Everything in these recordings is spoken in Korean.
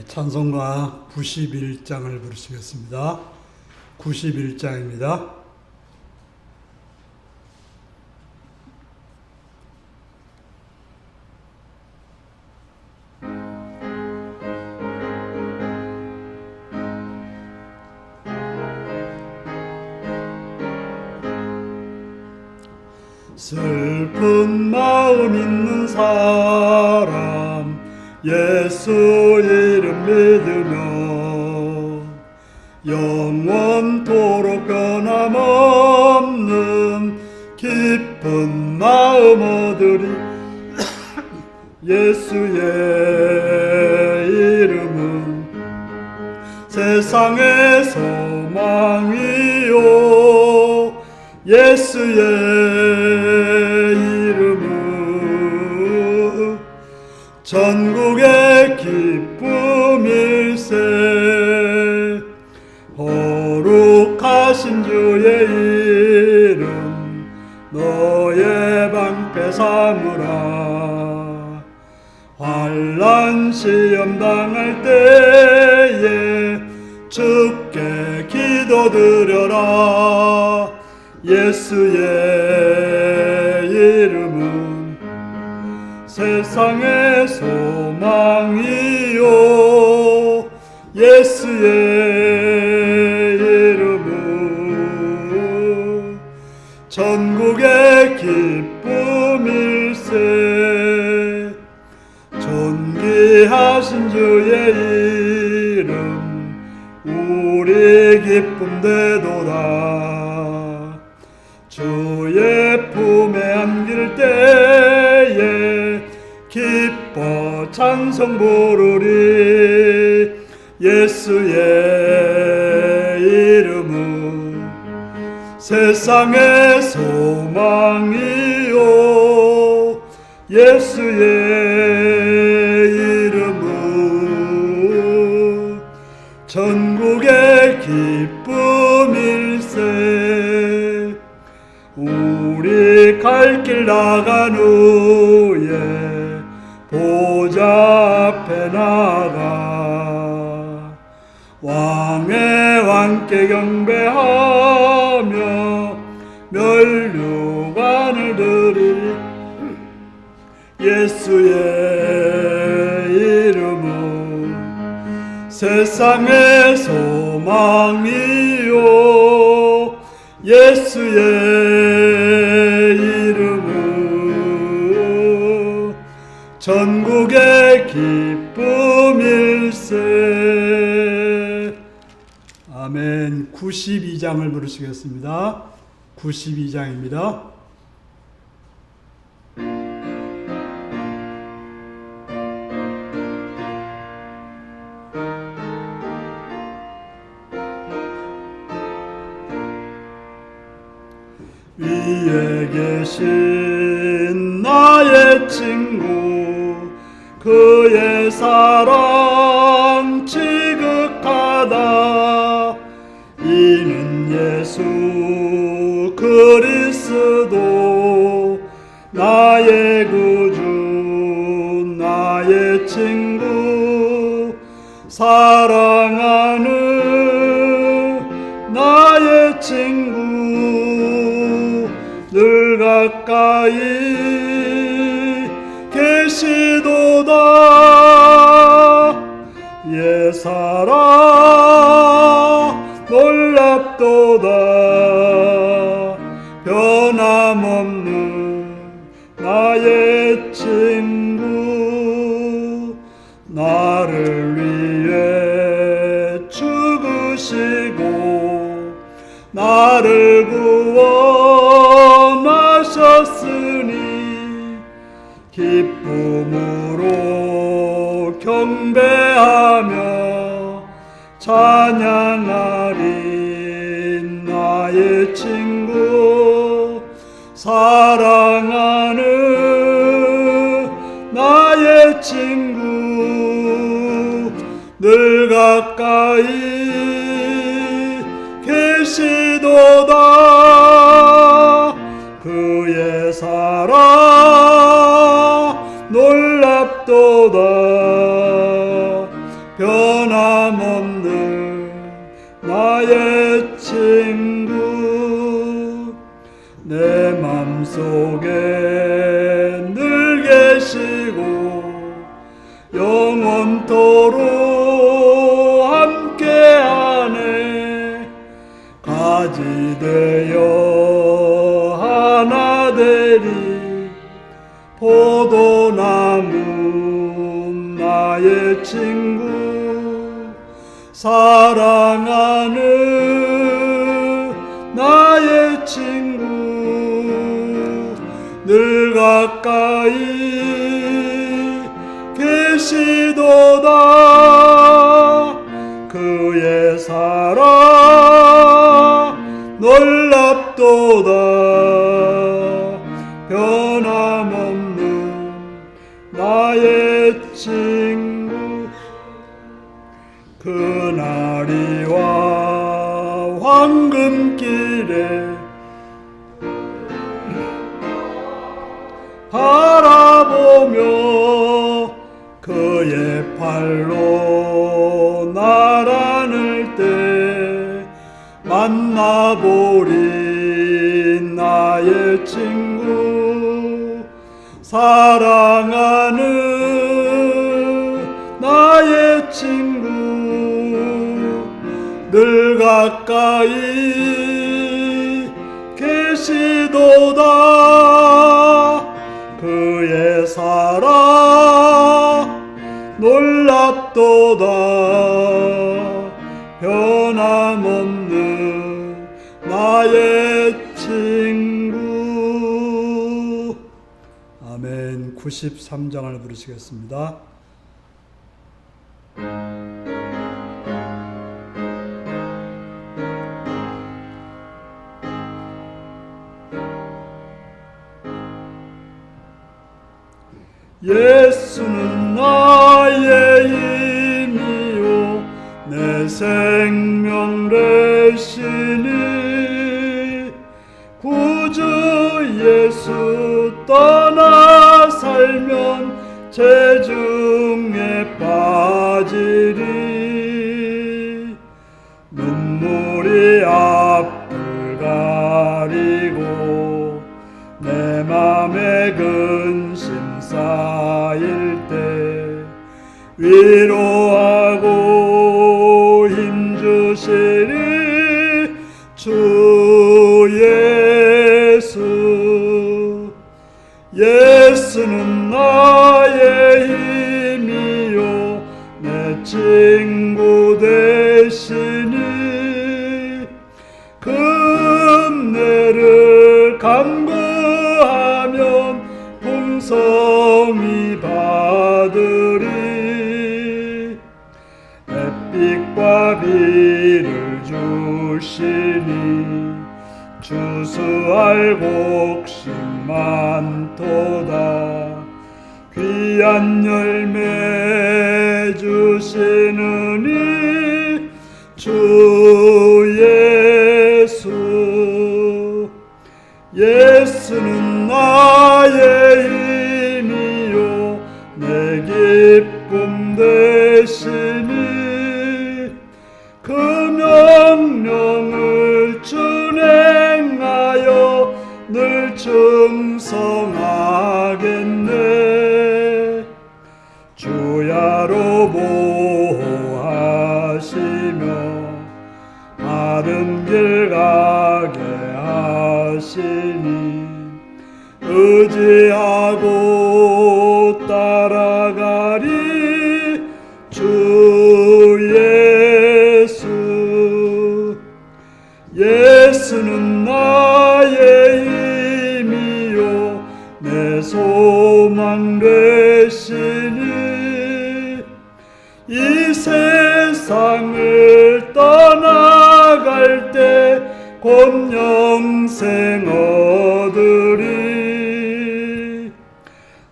찬송가 91장을 부르시겠습니다. 91장입니다. 슬픈 마음 있는 사람 예수 이름 믿으며 영원토록 변함없는 기쁜 마음 얻으리. 예수의 이름은 세상의 소망이요 예수의 이름은 전국의 기쁨일세. 거룩하신 주의 이름 너의 방패 삼으라. 환난 시험 당할 때에 주께 기도드려라. 예수의 이름은 세상의 소망이요 예수의 이름은 전국의 기쁨일세. 존귀하신 주의 이름 우리 기쁨 되도다. 주의 품에 안길 때에 기뻐 찬송 부르리. 예수의 이름은 세상의 소망이요 예수의 이름은 전국의 기쁨일세. 우리 갈 길 나간 후에 보좌 앞에 나가 왕의 왕께 경배하며 멸류관을 드리리. 예수의 이름은 세상의 소망이요 예수의 이름은 전국의 기쁨일세. 아멘. 92장을 부르시겠습니다. 92장입니다. 위에 계신 나의 친구 그의 사랑 지극하다. 이는 예수 그리스도 나의 구주 나의 친구 사랑하는 나의 친구 늘 가까이 계시도다. 예사라 놀랍도다. 변함없는 나의 친구 나를 위해 죽으시고 나를 구원하셨으니 기쁨으로 경배하며 찬양하리. 나의 친구 사랑하는 나의 친구 늘 가까이 계시도다. 그의 사랑 놀랍도다. 변함없는 나의 친구 내 맘속에 늘 계시고 영원토록 함께하네 가지 되어 하나 되리 포도나무 나의 친구 사랑하는 나의 친구 늘 가까이 계시도다 그의 사랑 놀랍도다 변함없는 나의 친구 그날이와 황금길에 바라보며 그의 팔로 날 안을 때 만나보리 나의 친구 사랑하는 나의 친구 늘 가까이 계시도다 그의 사랑 놀랍도다 변함없는 나의 친구 아멘. 93장을 부르시겠습니다. 예수는 나의 힘이요 내 생명 되시니 구주 예수 떠나 살면 재중에 빠지리 눈물이 앞을 가리고 내 맘에 근심 쌓일 때 위로하고 힘주시리 주 예수 예수는 나의 힘이요 내 친구 되시니 금내를 간구하면 풍성히 받으리 햇빛과 비를 주시니 주수할 곡식 많도다 귀한 열매 주시느니 주 예수 예수는 나의 힘이요 내 기쁨 되시니 그 명령을 준행하여 늘 충성하겠네 주야로 보호하시며 바른 길 가게 하시니 의지하고 따라가리 주 예수 예수는 나의 힘이요 내 소망 되시니 이 세상을 떠나갈 때 곧 영생 얻으리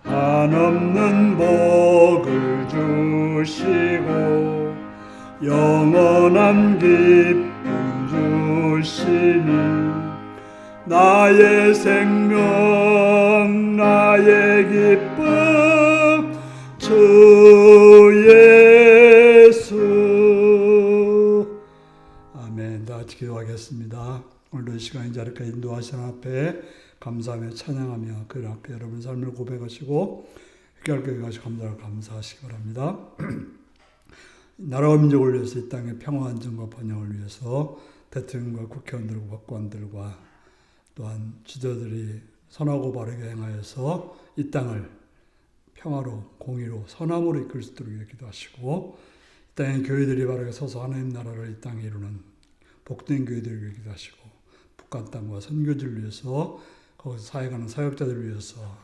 한없는 복을 주시고 영원한 기쁨 주시니 나의 생명 나의 기쁨 주 예수 기도하겠습니다. 오늘도 이 시간 이 자리까지 인도하신 앞에 감사하며 찬양하며 그 앞에 여러분 삶을 고백하시고 해결교회 가시 감사를 감사하시기 바랍니다. 나라와 민족을 위해서 이 땅의 평화 안정과 번영을 위해서 대통령과 국회의원들과 법관들과 또한 지도들이 선하고 바르게 행하여서 이 땅을 평화로 공의로 선함으로 이끌 수 있도록 기도하시고 이 땅의 교회들이 바르게 서서 하나님 나라를 이 땅에 이루는 복된 교회들을 기도하시고 북한 땅과 선교지를 위해서 거기서 사역하는 사역자들을 위해서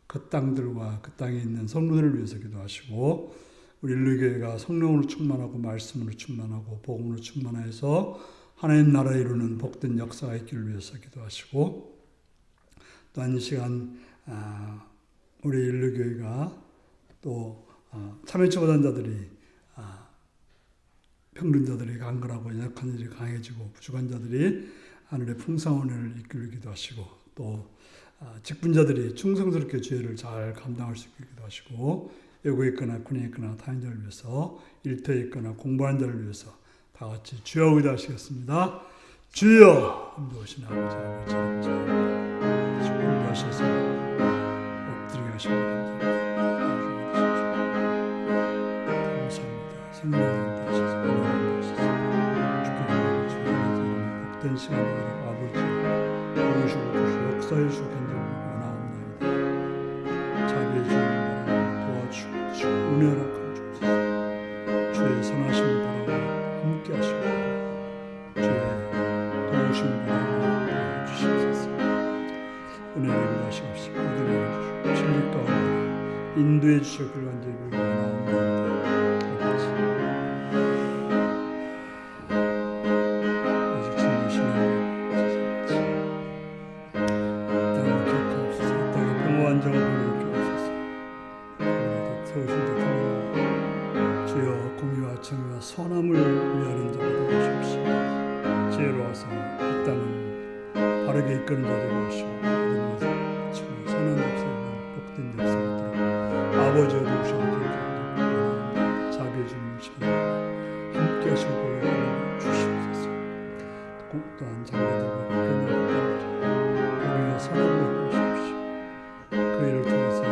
그 땅들과 그 땅에 있는 성도들을 위해서 기도하시고 우리 인류교회가 성령으로 충만하고 말씀으로 충만하고 복음으로 충만해서 하나님 나라 이루는 복된 역사가 있기를 위해서 기도하시고 또한 이 시간 우리 인류교회가 또 참여초보단자들이 평균자들이 강건하고 연약한 자들이 강해지고 부족한 자들이 하늘의 풍성한 은혜를 이끌 기도하시고 또 직분자들이 충성스럽게 주의를 잘 감당할 수 있게 기도하시고 외국에 있거나 군에 있거나 타인자를 위해서 일터에 있거나 공부하는 자를 위해서 다 같이 주여 기도하시겠습니다. 주여 인도하신 아버지 공부하셔서 엎드리게 하시고 감사합니다. 성령 복된 시간을 아버지 도우시고 역사해 주시고 원하옵나이다. 자비해 주시고 도와주시고 은혜를 주옵소서. 주의 선하심을 바라고 함께 하시고 주의 도우심을 바라고 주시옵소서. 은혜를 인도하시옵시고 은혜를 주시고 진리 가운데 인도해 주시길 간절히 원하옵나이다. 선함을 위하는 자가 되시옵시고 지혜로 하사 이 땅을 바르게 이끄는 자 되시옵시고 선한 역사는 복된 역사가 아버지와 동시에 자비해 주는 함께 하시고 보여 주시옵소서. 또한 장로들과 국회의원들과 선함을 주십시오. 그 일을 통해서 이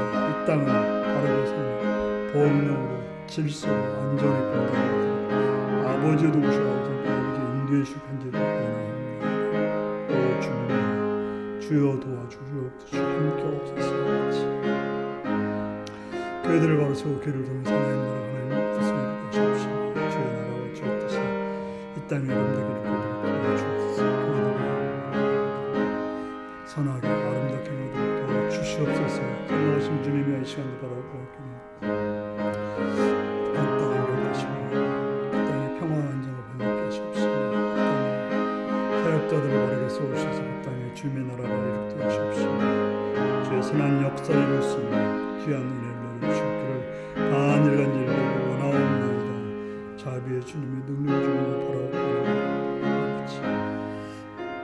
땅을 바르게 세우는 보험령으로 질서로 안전에 건강하고 아버지의 도우시고 아버지 인도해 주시고 간절히 원하옵나이다. 오 주님 주여 도와주시옵소서. 함께 하옵소서. 교회들을 바로 세우고 교회를 통해서 하나님 나라 하나님 뜻을 이루시옵시고 주의 나라와 주의 뜻이 이 땅에 이루어지기를 도와주옵소서. 선하게 아름답게 하도록 도와주시옵소서. 선하신 주님의 시간을 바라고 자들을 바르게 세우셔서 그 땅에 주님의 나라가 이룩되게 하시옵시고 주의 선한 역사를 이룰 수 있는 귀한 은혜를 내려주시기를 간절히 원하옵나이다. 자비의 주님의 능력 주님을 바라옵나이다. 아버지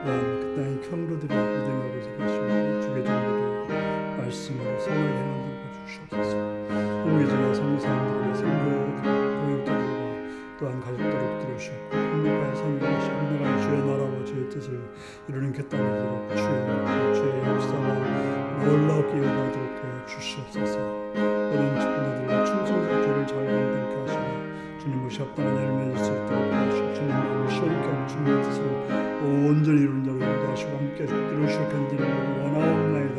또한 그 땅의 성도들이 믿음하고 생각하시고 주계종들이 말씀으로 선하게 만들고 주시옵소서. 공회자와 성사님들과 교육자들과 또한 가족들을 들으시고 행복한 삶을 행복한 주의 나라와 주의 뜻을 이루는 객단이 되도록 주의 역사와 놀랍게 이어가도록 도와주시옵소서. 모든 직분들과 충성스럽게 주를 잘 만들게 하시고 주님 모시 합당한 열매를 수 있도록 도와주시고 주님 마음을 시원케 하고 주님의 뜻을 온전히 이루는 자로 인도하시고 함께 이루시고 견디는 것을 원하옵나이다.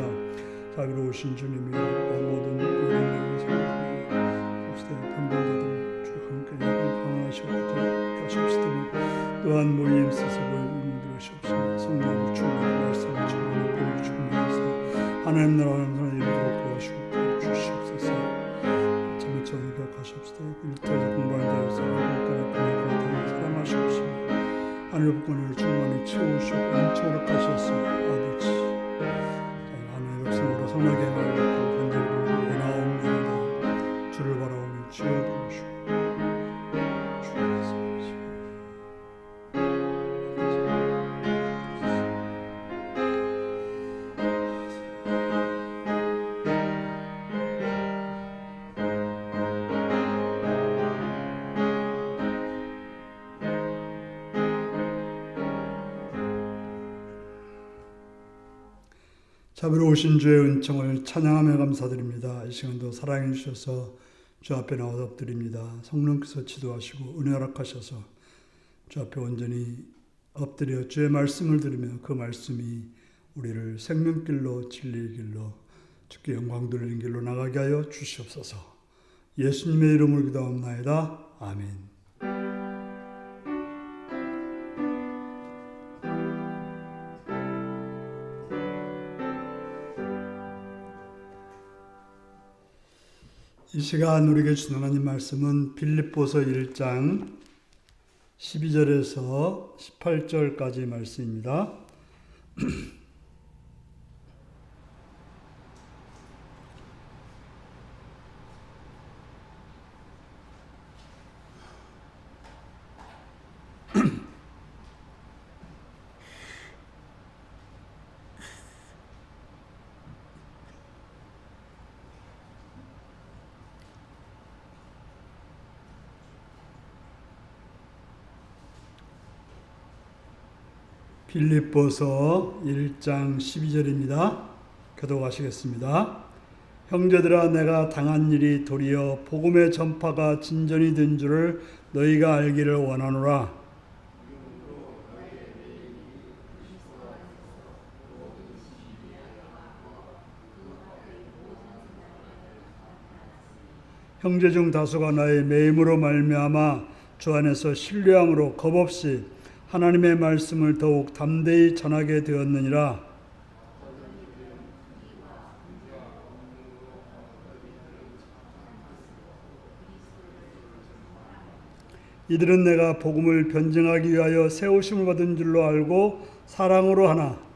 자비로우신 주님이 모든 우리의 생각을 평균자들 주 함께 하시옵시고 또한 모임 있어서 모임들으시옵시고 성령으로 충만한 말씀을 충만한 복을 충만해서 하나님 나라 하나님 이루도록 도와주시고 주시옵소서. 참여처럼 기억하시옵소서. 일터에서 공부하는 자에서 한국가나 사랑하시옵시고 하늘 복권을 충만히 채우시고 인초록 하셔서 아버지 하나님의 백성으로 선하게 하고 간절히 원하옵나이다. 주를 바라오며 주여 도우시고 자비로우신 주의 은총을 찬양하며 감사드립니다. 이 시간도 사랑해 주셔서 주 앞에 나와 엎드립니다. 성령께서 지도하시고 은혜 허락하셔서 주 앞에 온전히 엎드려 주의 말씀을 들으며 그 말씀이 우리를 생명길로 진리의 길로 주께 영광 돌리는 길로 나가게 하여 주시옵소서. 예수님의 이름으로 기도합나이다. 아멘. 이 시간 우리에게 주신 하나님 말씀은 빌립보서 1장 12절에서 18절까지 말씀입니다. 빌립보서 1장 12절입니다. 교독하시겠습니다. 형제들아, 내가 당한 일이 도리어 복음의 전파가 진전이 된 줄을 너희가 알기를 원하노라. 형제 중 다수가 나의 매임으로 말미암아 주 안에서 신뢰함으로 겁없이 하나님의 말씀을 더욱 담대히 전하게 되었느니라. 이들은 내가 복음을 변증하기 위하여 세우심을 받은 줄로 알고 사랑으로 하나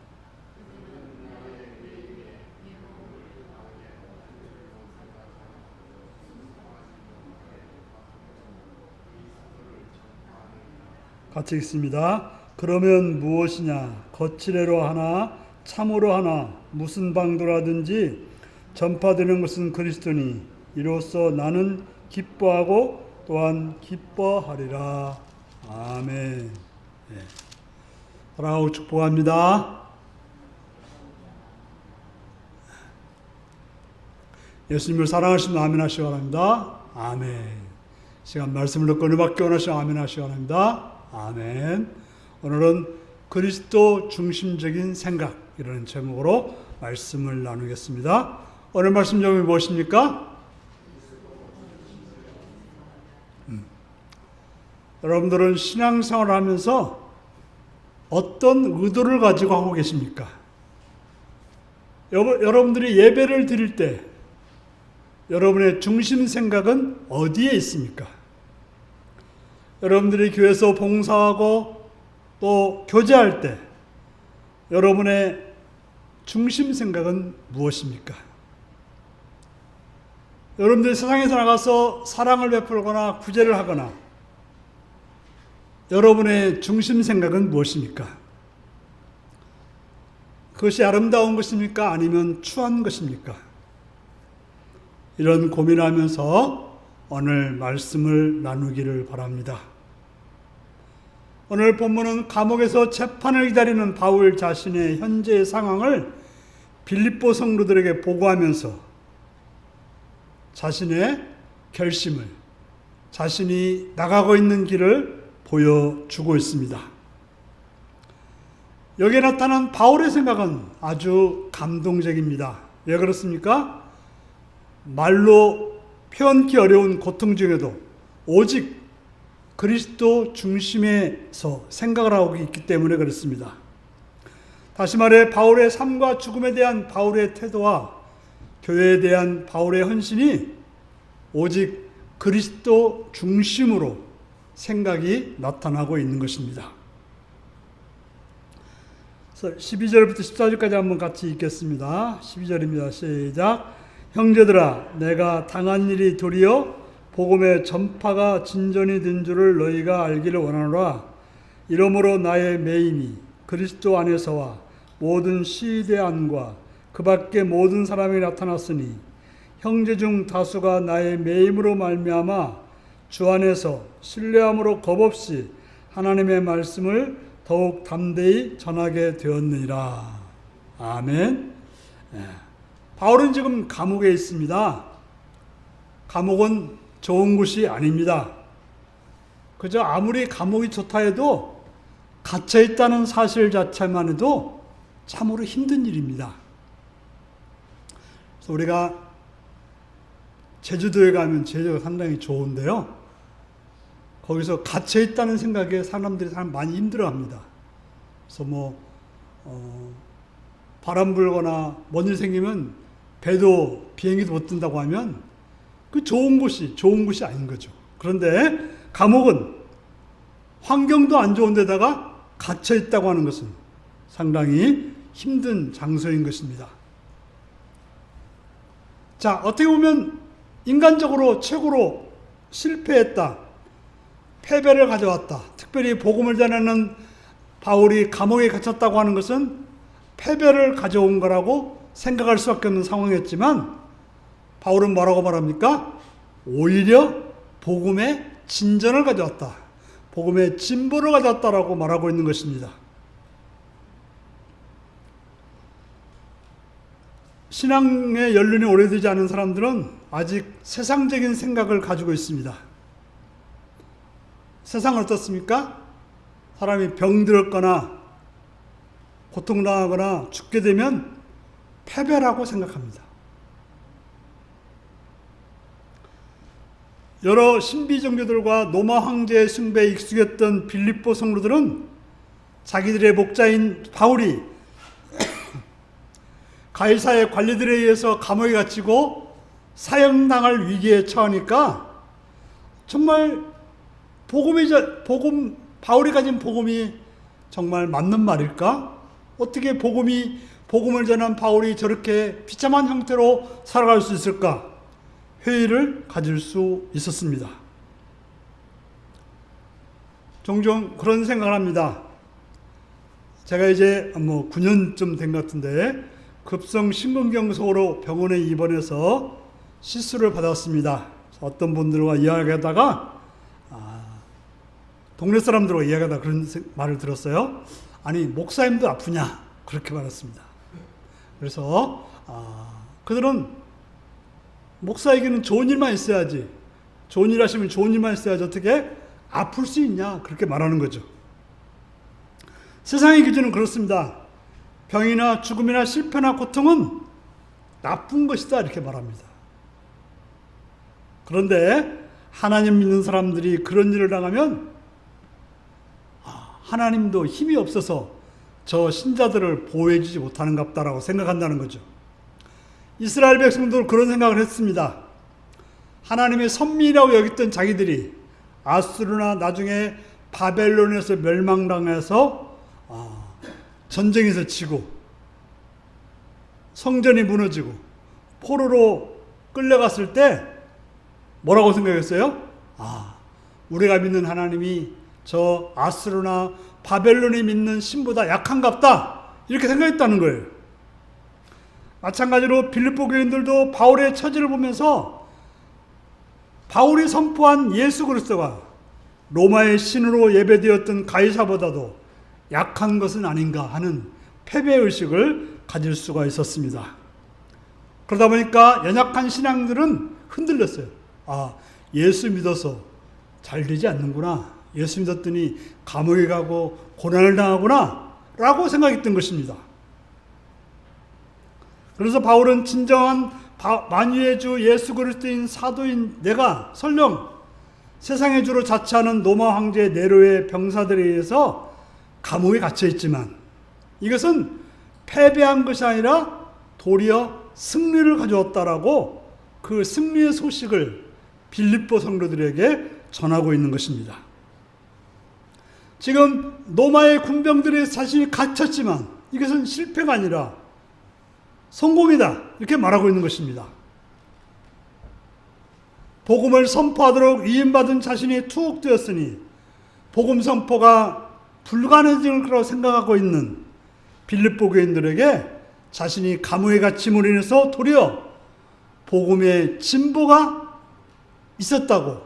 같이 읽습니다. 그러면 무엇이냐? 거칠애로 하나 참으로 하나 무슨 방도라든지 전파되는 것은 그리스도니 이로써 나는 기뻐하고 또한 기뻐하리라. 아멘. 네. 사랑하고 축복합니다. 예수님을 사랑하시면 아멘 하시기 바랍니다. 아멘. 시간 말씀을 듣고 은혜 받기 원하시면 아멘 하시기 바랍니다. 아멘. 오늘은 그리스도 중심적인 생각이라는 제목으로 말씀을 나누겠습니다. 오늘 말씀 제목이 무엇입니까? 여러분들은 신앙생활을 하면서 어떤 의도를 가지고 하고 계십니까? 여러분들이 예배를 드릴 때 여러분의 중심 생각은 어디에 있습니까? 여러분들이 교회에서 봉사하고 또 교제할 때 여러분의 중심 생각은 무엇입니까? 여러분들이 세상에서 나가서 사랑을 베풀거나 구제를 하거나 여러분의 중심 생각은 무엇입니까? 그것이 아름다운 것입니까? 아니면 추한 것입니까? 이런 고민하면서 오늘 말씀을 나누기를 바랍니다. 오늘 본문은 감옥에서 재판을 기다리는 바울 자신의 현재의 상황을 빌립보 성도들에게 보고하면서 자신의 결심을, 자신이 나가고 있는 길을 보여주고 있습니다. 여기에 나타난 바울의 생각은 아주 감동적입니다. 왜 그렇습니까? 말로 표현하기 어려운 고통 중에도 오직 그리스도 중심에서 생각을 하고 있기 때문에 그렇습니다. 다시 말해 바울의 삶과 죽음에 대한 바울의 태도와 교회에 대한 바울의 헌신이 오직 그리스도 중심으로 생각이 나타나고 있는 것입니다. 12절부터 14절까지 한번 같이 읽겠습니다. 12절입니다. 시작. 형제들아, 내가 당한 일이 도리어 복음의 전파가 진전이 된 줄을 너희가 알기를 원하노라. 이러므로 나의 매임이 그리스도 안에서와 모든 시대 안과 그 밖에 모든 사람이 나타났으니 형제 중 다수가 나의 매임으로 말미암아 주 안에서 신뢰함으로 겁없이 하나님의 말씀을 더욱 담대히 전하게 되었느니라. 아멘. 바울은 지금 감옥에 있습니다. 감옥은 좋은 곳이 아닙니다. 그저 아무리 감옥이 좋다 해도 갇혀 있다는 사실 자체만 해도 참으로 힘든 일입니다. 그래서 우리가 제주도에 가면 제주도가 상당히 좋은데요. 거기서 갇혀 있다는 생각에 사람들이 많이 힘들어합니다. 그래서 바람 불거나 뭔 일 생기면 배도 비행기도 못 뜬다고 하면 그 좋은 곳이 아닌 거죠. 그런데 감옥은 환경도 안 좋은 데다가 갇혀 있다고 하는 것은 상당히 힘든 장소인 것입니다. 자, 어떻게 보면 인간적으로 최고로 실패했다, 패배를 가져왔다. 특별히 복음을 전하는 바울이 감옥에 갇혔다고 하는 것은 패배를 가져온 거라고 생각할 수밖에 없는 상황이었지만 바울은 뭐라고 말합니까? 오히려 복음의 진전을 가져왔다, 복음의 진보를 가져왔다라고 말하고 있는 것입니다. 신앙의 연륜이 오래되지 않은 사람들은 아직 세상적인 생각을 가지고 있습니다. 세상은 어떻습니까? 사람이 병들었거나 고통당하거나 죽게 되면 패배라고 생각합니다. 여러 신비 종교들과 로마 황제의 숭배에 익숙했던 빌립보 성도들은 자기들의 목자인 바울이 가이사의 관리들에 의해서 감옥에 갇히고 사형당할 위기에 처하니까 정말 바울이 가진 복음이 정말 맞는 말일까? 어떻게 복음을 전한 바울이 저렇게 비참한 형태로 살아갈 수 있을까? 회의를 가질 수 있었습니다. 종종 그런 생각을 합니다. 제가 이제 9년쯤 된 것 같은데 급성 심근경색으로 병원에 입원해서 시술을 받았습니다. 어떤 분들과 이야기하다가 동네 사람들과 이야기하다 그런 말을 들었어요. 아니, 목사님도 아프냐? 그렇게 말했습니다. 그래서 그들은 목사에게는 좋은 일만 있어야지, 좋은 일 하시면 좋은 일만 있어야지 어떻게 아플 수 있냐? 그렇게 말하는 거죠. 세상의 기준은 그렇습니다. 병이나 죽음이나 실패나 고통은 나쁜 것이다, 이렇게 말합니다. 그런데 하나님 믿는 사람들이 그런 일을 당하면 하나님도 힘이 없어서 저 신자들을 보호해 주지 못하는갑다라고 생각한다는 거죠. 이스라엘 백성도 그런 생각을 했습니다. 하나님의 선민이라고 여겼던 자기들이 아수르나 나중에 바벨론에서 멸망당해서 전쟁에서 지고 성전이 무너지고 포로로 끌려갔을 때 뭐라고 생각했어요? 우리가 믿는 하나님이 저 아수르나 바벨론이 믿는 신보다 약한갑다, 이렇게 생각했다는 거예요. 마찬가지로 빌립보 교인들도 바울의 처지를 보면서 바울이 선포한 예수 그리스도가 로마의 신으로 예배되었던 가이사보다도 약한 것은 아닌가 하는 패배의식을 가질 수가 있었습니다. 그러다 보니까 연약한 신앙들은 흔들렸어요. 예수 믿어서 잘 되지 않는구나, 예수 믿었더니 감옥에 가고 고난을 당하구나 라고 생각했던 것입니다. 그래서 바울은 진정한 만유의 주 예수 그리스도인 사도인 내가 설령 세상의 주로 자처하는 로마 황제 네로의 병사들에 의해서 감옥에 갇혀 있지만 이것은 패배한 것이 아니라 도리어 승리를 가져왔다라고 그 승리의 소식을 빌립보 성도들에게 전하고 있는 것입니다. 지금 로마의 군병들이 자신이 갇혔지만 이것은 실패가 아니라 성공이다, 이렇게 말하고 있는 것입니다. 복음을 선포하도록 위임받은 자신이 투옥되었으니 복음 선포가 불가능해질 거라고 생각하고 있는 빌립보 교인들에게 자신이 감옥에 갇힘으로 인해서 도리어 복음의 진보가 있었다고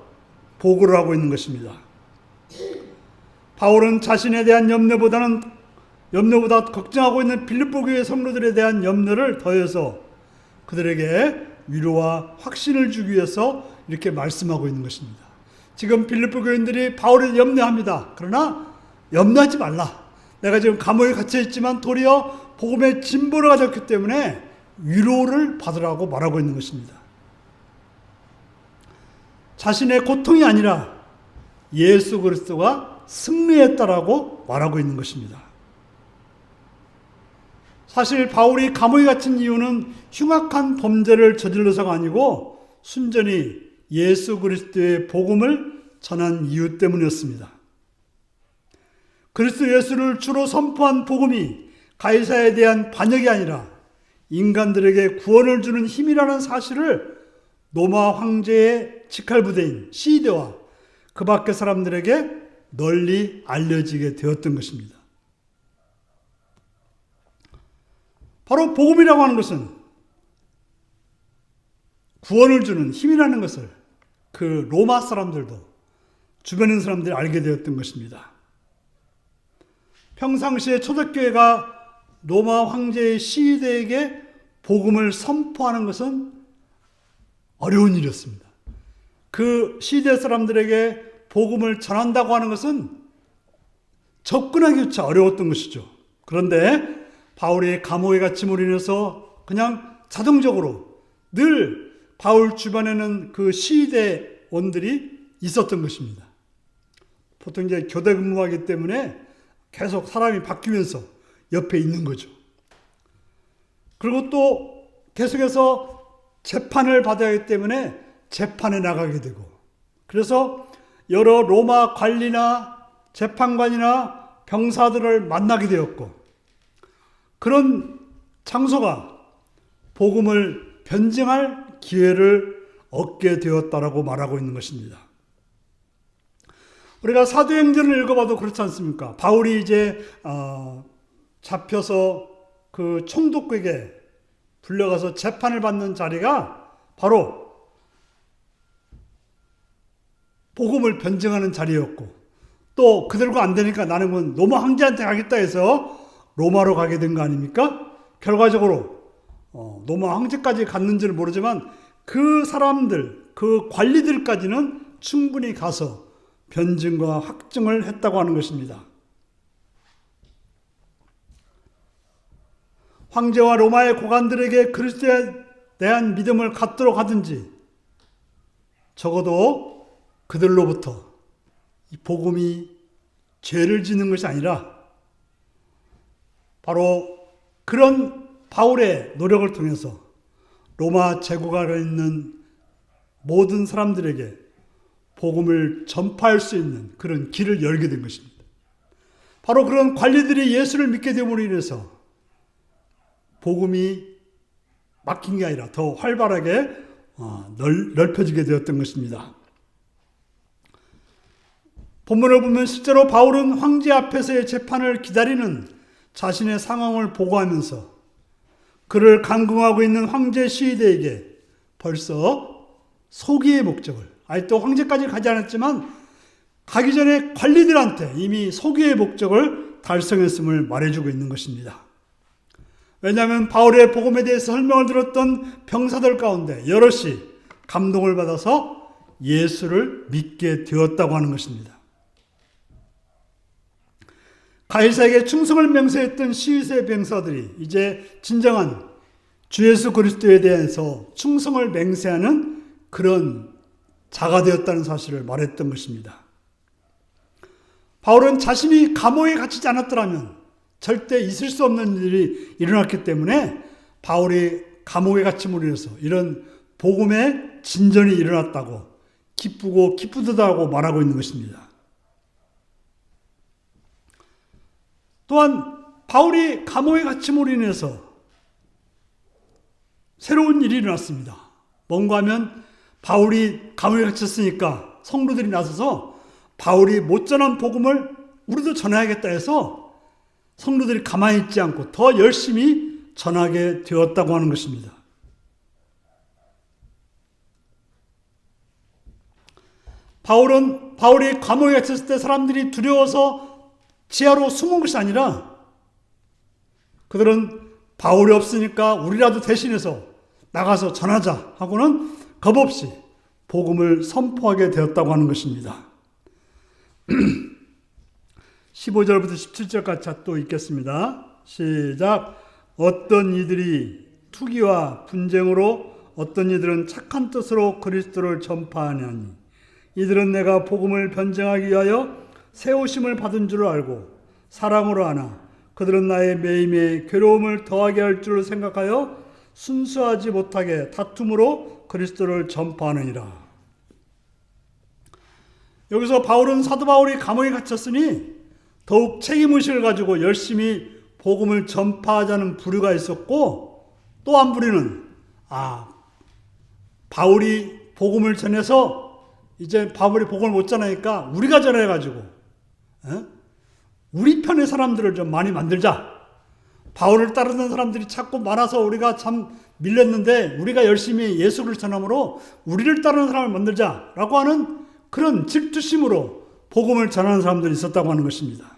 보고를 하고 있는 것입니다. 바울은 자신에 대한 염려보다는 염려보다 걱정하고 있는 빌립보 교회 성도들에 대한 염려를 더해서 그들에게 위로와 확신을 주기 위해서 이렇게 말씀하고 있는 것입니다. 지금 빌립보 교인들이 바울을 염려합니다. 그러나 염려하지 말라. 내가 지금 감옥에 갇혀 있지만 도리어 복음의 진보를 가졌기 때문에 위로를 받으라고 말하고 있는 것입니다. 자신의 고통이 아니라 예수 그리스도가 승리했다라고 말하고 있는 것입니다. 사실 바울이 감옥에 갇힌 이유는 흉악한 범죄를 저질러서가 아니고 순전히 예수 그리스도의 복음을 전한 이유 때문이었습니다. 그리스도 예수를 주로 선포한 복음이 가이사에 대한 반역이 아니라 인간들에게 구원을 주는 힘이라는 사실을 로마 황제의 직할부대인 시대와 그 밖의 사람들에게 널리 알려지게 되었던 것입니다. 바로 복음이라고 하는 것은 구원을 주는 힘이라는 것을 그 로마 사람들도 주변에 있는 사람들이 알게 되었던 것입니다. 평상시에 초대교회가 로마 황제의 시대에게 복음을 선포하는 것은 어려운 일이었습니다. 그 시대 사람들에게 복음을 전한다고 하는 것은 접근하기조차 어려웠던 것이죠. 그런데 바울이 감옥에 갇힘으로 인해서 그냥 자동적으로 늘 바울 주변에는 그 시대원들이 있었던 것입니다. 보통 이제 교대 근무하기 때문에 계속 사람이 바뀌면서 옆에 있는 거죠. 그리고 또 계속해서 재판을 받아야 하기 때문에 재판에 나가게 되고, 그래서 여러 로마 관리나 재판관이나 병사들을 만나게 되었고, 그런 장소가 복음을 변증할 기회를 얻게 되었다라고 말하고 있는 것입니다. 우리가 사도행전을 읽어봐도 그렇지 않습니까? 바울이 이제 잡혀서 그 총독에게 불려가서 재판을 받는 자리가 바로 복음을 변증하는 자리였고, 또 그들과 안 되니까 나는 로마 황제한테 가겠다 해서 로마로 가게 된 거 아닙니까? 결과적으로 로마 황제까지 갔는지는 모르지만 그 사람들, 그 관리들까지는 충분히 가서 변증과 확증을 했다고 하는 것입니다. 황제와 로마의 고관들에게 그리스도에 대한 믿음을 갖도록 하든지, 적어도 그들로부터 이 복음이 죄를 짓는 것이 아니라 바로 그런 바울의 노력을 통해서 로마 제국안에 있는 모든 사람들에게 복음을 전파할 수 있는 그런 길을 열게 된 것입니다. 바로 그런 관리들이 예수를 믿게 됨으로 인해서 복음이 막힌 게 아니라 더 활발하게 넓혀지게 되었던 것입니다. 본문을 보면 실제로 바울은 황제 앞에서의 재판을 기다리는 자신의 상황을 보고하면서 그를 강경하고 있는 황제 시대에게 벌써 소기의 목적을, 아직도 황제까지 가지 않았지만 가기 전에 관리들한테 이미 소기의 목적을 달성했음을 말해주고 있는 것입니다. 왜냐하면 바울의 복음에 대해서 설명을 들었던 병사들 가운데 여럿이 감동을 받아서 예수를 믿게 되었다고 하는 것입니다. 가이사에게 충성을 맹세했던 시위세 병사들이 이제 진정한 주 예수 그리스도에 대해서 충성을 맹세하는 그런 자가 되었다는 사실을 말했던 것입니다. 바울은 자신이 감옥에 갇히지 않았더라면 절대 있을 수 없는 일이 일어났기 때문에 바울이 감옥에 갇힘으로 인해서 이런 복음의 진전이 일어났다고 기쁘고 기쁘다고 말하고 있는 것입니다. 또한 바울이 감옥에 갇힘으로 인해서 새로운 일이 일어났습니다. 뭔가 하면 바울이 감옥에 갇혔으니까 성도들이 나서서 바울이 못 전한 복음을 우리도 전해야겠다 해서 성도들이 가만히 있지 않고 더 열심히 전하게 되었다고 하는 것입니다. 바울이 감옥에 갇혔을 때 사람들이 두려워서 지하로 숨은 것이 아니라 그들은 바울이 없으니까 우리라도 대신해서 나가서 전하자 하고는 겁없이 복음을 선포하게 되었다고 하는 것입니다. 15절부터 17절까지 또 읽겠습니다. 시작. 어떤 이들이 투기와 분쟁으로 어떤 이들은 착한 뜻으로 그리스도를 전파하냐니 이들은 내가 복음을 변증하기 위하여 세우심을 받은 줄 알고 사랑으로 하나 그들은 나의 매임에 괴로움을 더하게 할 줄 생각하여 순수하지 못하게 다툼으로 그리스도를 전파하느니라. 여기서 바울은 사도 바울이 감옥에 갇혔으니 더욱 책임의식을 가지고 열심히 복음을 전파하자는 부류가 있었고, 또 한 부류는 바울이 복음을 전해서 이제 바울이 복음을 못 전하니까 우리가 전해가지고 우리 편의 사람들을 좀 많이 만들자. 바울을 따르는 사람들이 자꾸 많아서 우리가 참 밀렸는데 우리가 열심히 예수를 전함으로 우리를 따르는 사람을 만들자라고 하는 그런 질투심으로 복음을 전하는 사람들이 있었다고 하는 것입니다.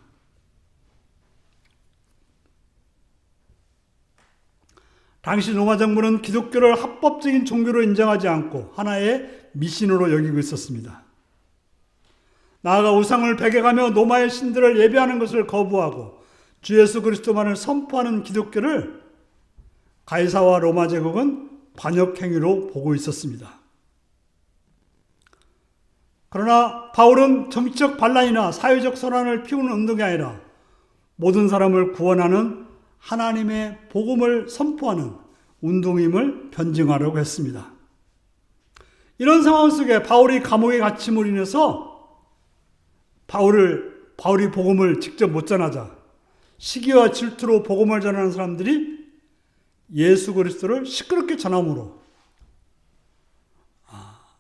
당시 로마 정부는 기독교를 합법적인 종교로 인정하지 않고 하나의 미신으로 여기고 있었습니다. 나아가 우상을 배격하며 로마의 신들을 예배하는 것을 거부하고 주 예수 그리스도만을 선포하는 기독교를 가이사와 로마 제국은 반역행위로 보고 있었습니다. 그러나 바울은 정치적 반란이나 사회적 선란을 피우는 운동이 아니라 모든 사람을 구원하는 하나님의 복음을 선포하는 운동임을 변증하려고 했습니다. 이런 상황 속에 바울이 감옥에 갇힘으로 인해서 바울이 복음을 직접 못 전하자 시기와 질투로 복음을 전하는 사람들이 예수 그리스도를 시끄럽게 전함으로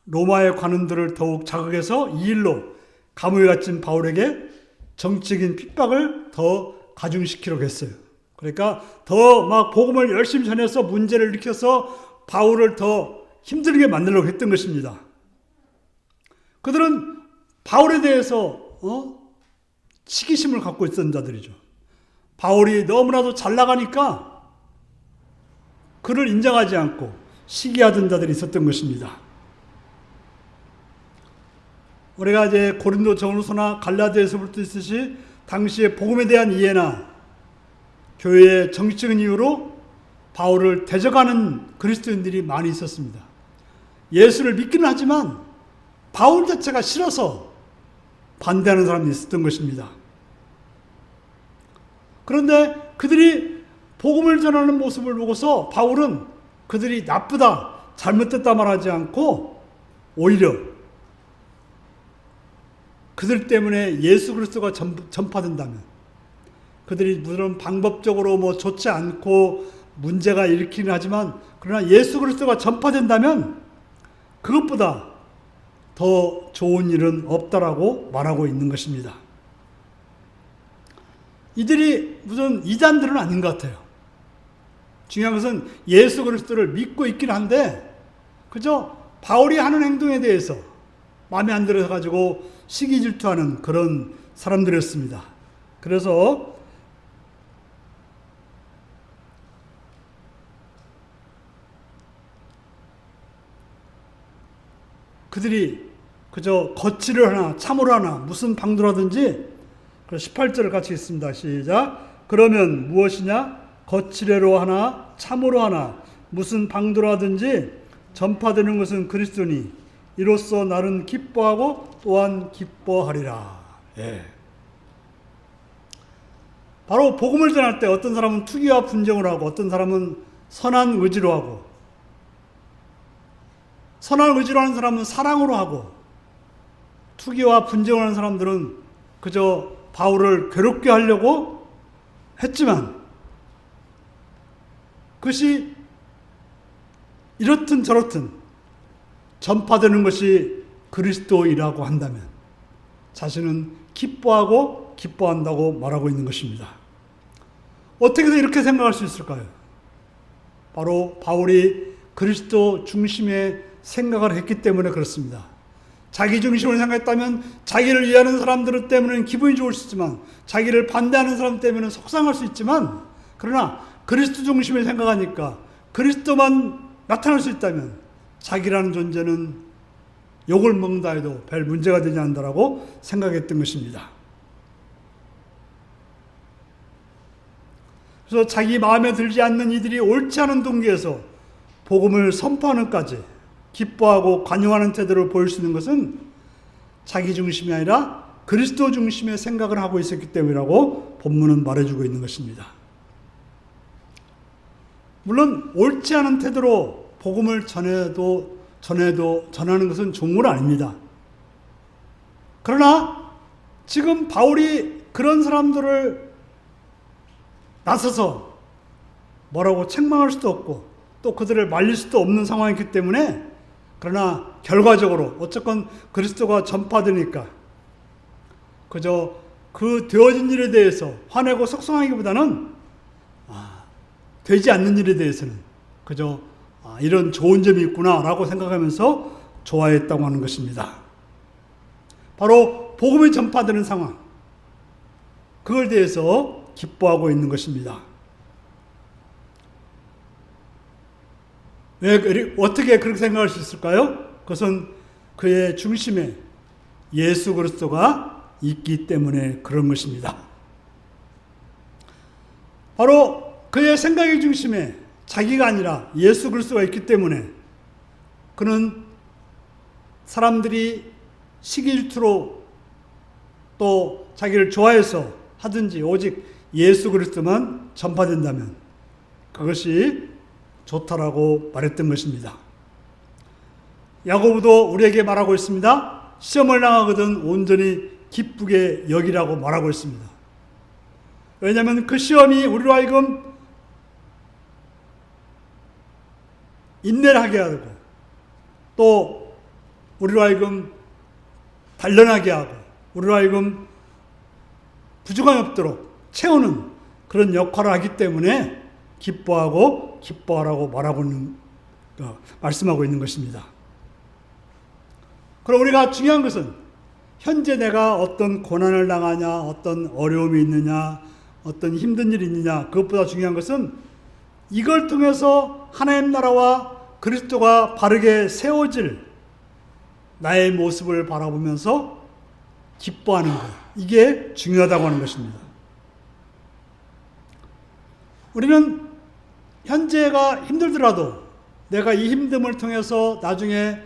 로마의 관원들을 더욱 자극해서 이 일로 감옥에 갇힌 바울에게 정치적인 핍박을 더 가중시키려고 했어요. 그러니까 더 막 복음을 열심히 전해서 문제를 일으켜서 바울을 더 힘들게 만들려고 했던 것입니다. 그들은 바울에 대해서 시기심을 갖고 있었던 자들이죠. 바울이 너무나도 잘 나가니까 그를 인정하지 않고 시기하던 자들이 있었던 것입니다. 우리가 이제 고린도 전후서나 갈라디아서부터 있듯이 당시의 복음에 대한 이해나 교회의 정치적인 이유로 바울을 대적하는 그리스도인들이 많이 있었습니다. 예수를 믿기는 하지만 바울 자체가 싫어서 반대하는 사람이 있었던 것입니다. 그런데 그들이 복음을 전하는 모습을 보고서 바울은 그들이 나쁘다, 잘못됐다 말하지 않고 오히려 그들 때문에 예수 그리스도가 전파된다면 그들이 물론 방법적으로 좋지 않고 문제가 일으키긴 하지만 그러나 예수 그리스도가 전파된다면 그것보다 더 좋은 일은 없다라고 말하고 있는 것입니다. 이들이 무슨 이단들은 아닌 것 같아요. 중요한 것은 예수 그리스도를 믿고 있긴 한데 그저 바울이 하는 행동에 대해서 마음에 안 들어서 가지고 시기 질투하는 그런 사람들이었습니다. 그래서 그들이 그저 거칠을 하나 참으로 하나 무슨 방도라든지 18절을 같이 읽습니다. 시작. 그러면 무엇이냐? 거칠애로 하나 참으로 하나 무슨 방도라든지 전파되는 것은 그리스도니 이로써 나는 기뻐하고 또한 기뻐하리라. 예. 바로 복음을 전할 때 어떤 사람은 투기와 분쟁을 하고 어떤 사람은 선한 의지로 하고 선한 의지로 하는 사람은 사랑으로 하고 투기와 분쟁을 하는 사람들은 그저 바울을 괴롭게 하려고 했지만 그것이 이렇든 저렇든 전파되는 것이 그리스도이라고 한다면 자신은 기뻐하고 기뻐한다고 말하고 있는 것입니다. 어떻게 해서 이렇게 생각할 수 있을까요? 바로 바울이 그리스도 중심의 생각을 했기 때문에 그렇습니다. 자기 중심으로 생각했다면 자기를 이해하는 사람들 때문에는 기분이 좋을 수 있지만 자기를 반대하는 사람 때문에는 속상할 수 있지만 그러나 그리스도 중심을 생각하니까 그리스도만 나타날 수 있다면 자기라는 존재는 욕을 먹는다 해도 별 문제가 되지 않는다라고 생각했던 것입니다. 그래서 자기 마음에 들지 않는 이들이 옳지 않은 동기에서 복음을 선포하는까지 기뻐하고 관용하는 태도를 보일 수 있는 것은 자기 중심이 아니라 그리스도 중심의 생각을 하고 있었기 때문이라고 본문은 말해주고 있는 것입니다. 물론 옳지 않은 태도로 복음을 전하는 것은 좋은 건 아닙니다. 그러나 지금 바울이 그런 사람들을 나서서 뭐라고 책망할 수도 없고 또 그들을 말릴 수도 없는 상황이기 때문에, 그러나 결과적으로 어쨌건 그리스도가 전파되니까 그저 그 되어진 일에 대해서 화내고 속상하기보다는 되지 않는 일에 대해서는 그저 이런 좋은 점이 있구나라고 생각하면서 좋아했다고 하는 것입니다. 바로 복음이 전파되는 상황, 그걸 대해서 기뻐하고 있는 것입니다. 왜 어떻게 그렇게 생각할 수 있을까요? 그것은 그의 중심에 예수 그리스도가 있기 때문에 그런 것입니다. 바로 그의 생각의 중심에 자기가 아니라 예수 그리스도가 있기 때문에 그는 사람들이 시기 질투로 또 자기를 좋아해서 하든지 오직 예수 그리스도만 전파된다면 그것이 좋다라고 말했던 것입니다. 야고보도 우리에게 말하고 있습니다. 시험을 당하거든 온전히 기쁘게 여기라고 말하고 있습니다. 왜냐하면 그 시험이 우리로 하여금 인내를 하게 하고 또 우리로 하여금 단련하게 하고 우리로 하여금 부족함이 없도록 채우는 그런 역할을 하기 때문에 기뻐하라고 말씀하고 있는 것입니다. 그럼 우리가 중요한 것은 현재 내가 어떤 고난을 당하냐, 어떤 어려움이 있느냐, 어떤 힘든 일이 있느냐, 그것보다 중요한 것은 이걸 통해서 하나님 나라와 그리스도가 바르게 세워질 나의 모습을 바라보면서 기뻐하는 것, 이게 중요하다고 하는 것입니다. 우리는 현재가 힘들더라도 내가 이 힘듦을 통해서 나중에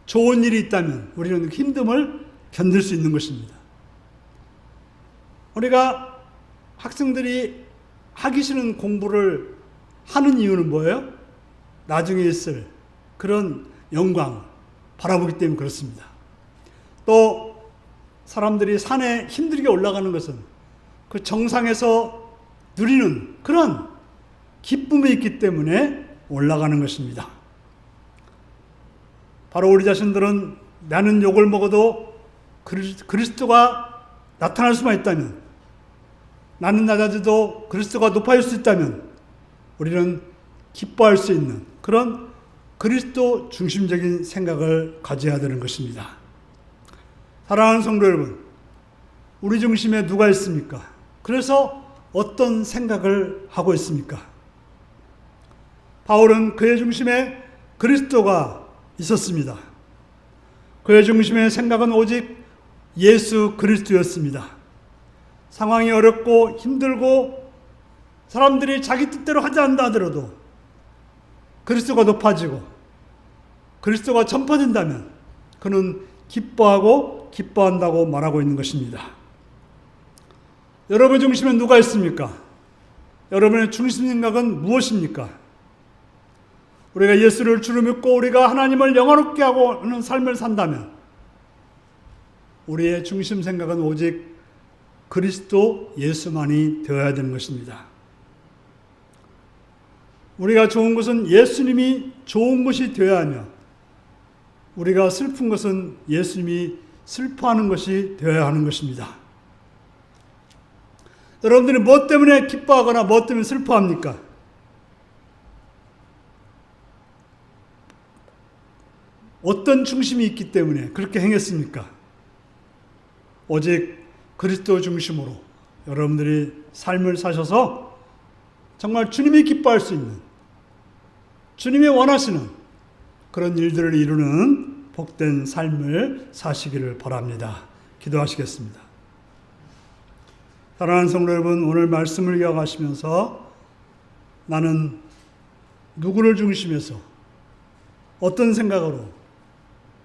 좋은 일이 있다면 우리는 그 힘듦을 견딜 수 있는 것입니다. 우리가 학생들이 하기 싫은 공부를 하는 이유는 뭐예요? 나중에 있을 그런 영광 바라보기 때문에 그렇습니다. 또 사람들이 산에 힘들게 올라가는 것은 그 정상에서 누리는 그런 기쁨이 있기 때문에 올라가는 것입니다. 바로 우리 자신들은 나는 욕을 먹어도 그리스도가 나타날 수만 있다면, 나는 낮아져도 그리스도가 높아질 수 있다면 우리는 기뻐할 수 있는 그런 그리스도 중심적인 생각을 가져야 되는 것입니다. 사랑하는 성도 여러분, 우리 중심에 누가 있습니까? 그래서 어떤 생각을 하고 있습니까? 바울은 그의 중심에 그리스도가 있었습니다. 그의 중심의 생각은 오직 예수 그리스도였습니다. 상황이 어렵고 힘들고 사람들이 자기 뜻대로 하지 않는다 하더라도 그리스도가 높아지고 그리스도가 전파된다면 그는 기뻐한다고 말하고 있는 것입니다. 여러분 중심에 누가 있습니까? 여러분의 중심 생각은 무엇입니까? 우리가 예수를 주로 믿고 우리가 하나님을 영화롭게 하는 삶을 산다면 우리의 중심 생각은 오직 그리스도 예수만이 되어야 되는 것입니다. 우리가 좋은 것은 예수님이 좋은 것이 되어야 하며 우리가 슬픈 것은 예수님이 슬퍼하는 것이 되어야 하는 것입니다. 여러분들이 무엇 때문에 기뻐하거나 무엇 때문에 슬퍼합니까? 어떤 중심이 있기 때문에 그렇게 행했습니까? 오직 그리스도 중심으로 여러분들이 삶을 사셔서 정말 주님이 기뻐할 수 있는, 주님이 원하시는 그런 일들을 이루는 복된 삶을 사시기를 바랍니다. 기도하시겠습니다. 사랑하는 성도 여러분, 오늘 말씀을 기억하시면서 나는 누구를 중심해서 어떤 생각으로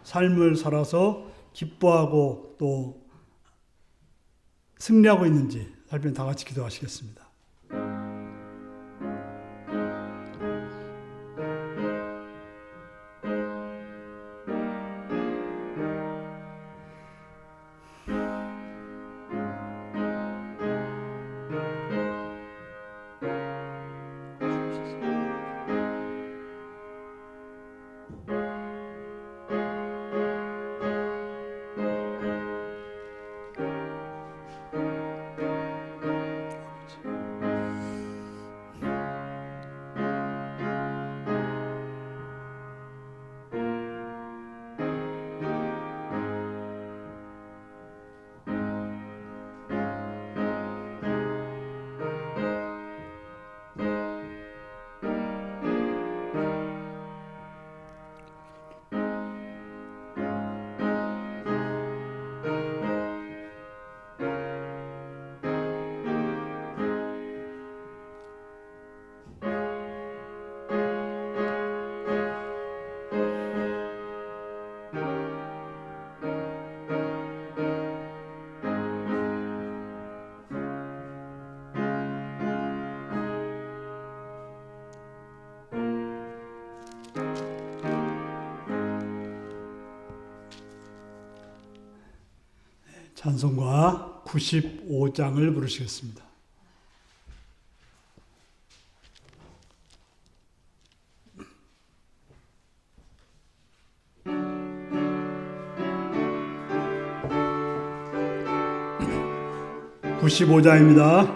삶을 살아서 기뻐하고 또 승리하고 있는지 살펴 다 같이 기도하시겠습니다. 찬송가 95장을 부르시겠습니다. (95장입니다)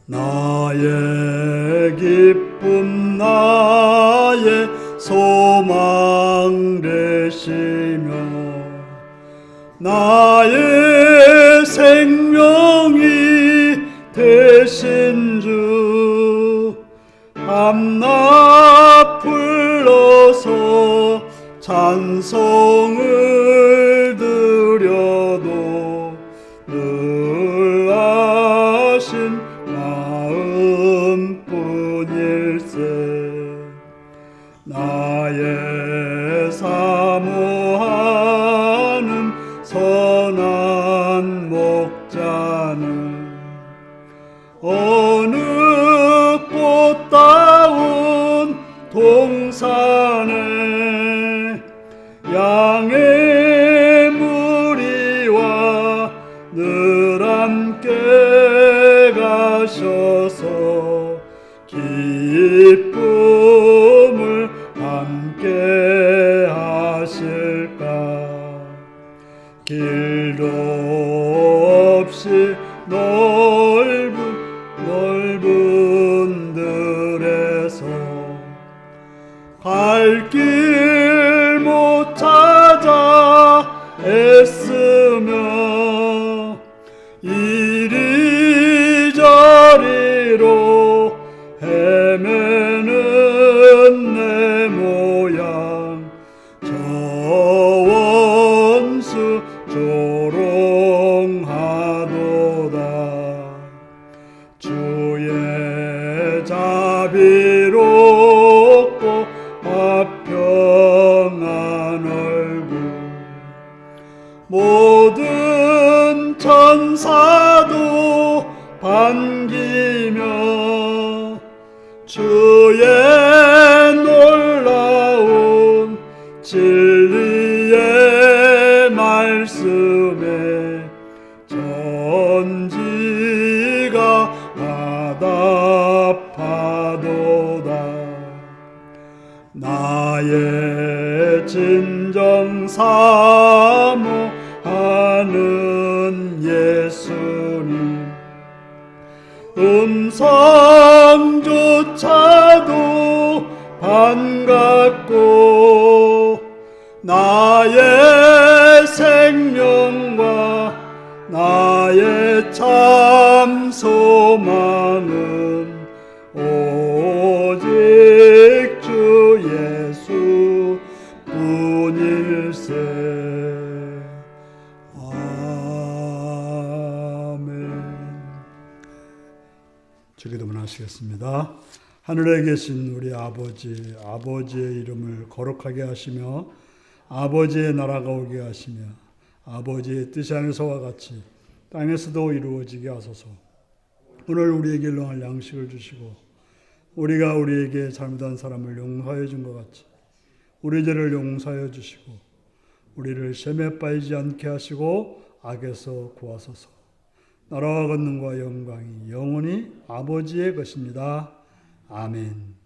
나의 기쁨 나의 소망 되시며 나의 생명이 되신 주 밤낮 불러서 찬송을 드려도 늘 아신 마음뿐일세 나의 사모하는 선한 목자는 어느 꽃다운 동산에 양의 무리와 늘 함께 가셔서 기쁨을 함께 하실까 길도 없이 넓은 들에서 갈 길 못 찾아 애쓰며 이리저리로 헤매는 내 모양 저 원수 조롱하도다 주의 자비롭고 화평한 얼굴 모든 천사도 반기며 주의 놀라운 진리의 말씀에 전지가 화답하도다 나의 진정 사모하는 예수님 음성조차도 반갑고 나의 생명과 나의 참 소망은 오직 주 예수 뿐일세. 아멘. 주기도문 하시겠습니다. 하늘에 계신 우리 아버지, 아버지의 이름을 거룩하게 하시며 아버지의 나라가 오게 하시며 아버지의 뜻이 하늘에서와 같이 땅에서도 이루어지게 하소서. 오늘 우리에게 일용할 양식을 주시고 우리가 우리에게 잘못한 사람을 용서해 준 것 같이 우리 죄를 용서해 주시고 우리를 시험에 빠지지 않게 하시고 악에서 구하소서. 나라와 권능과 영광이 영원히 아버지의 것입니다. 아멘.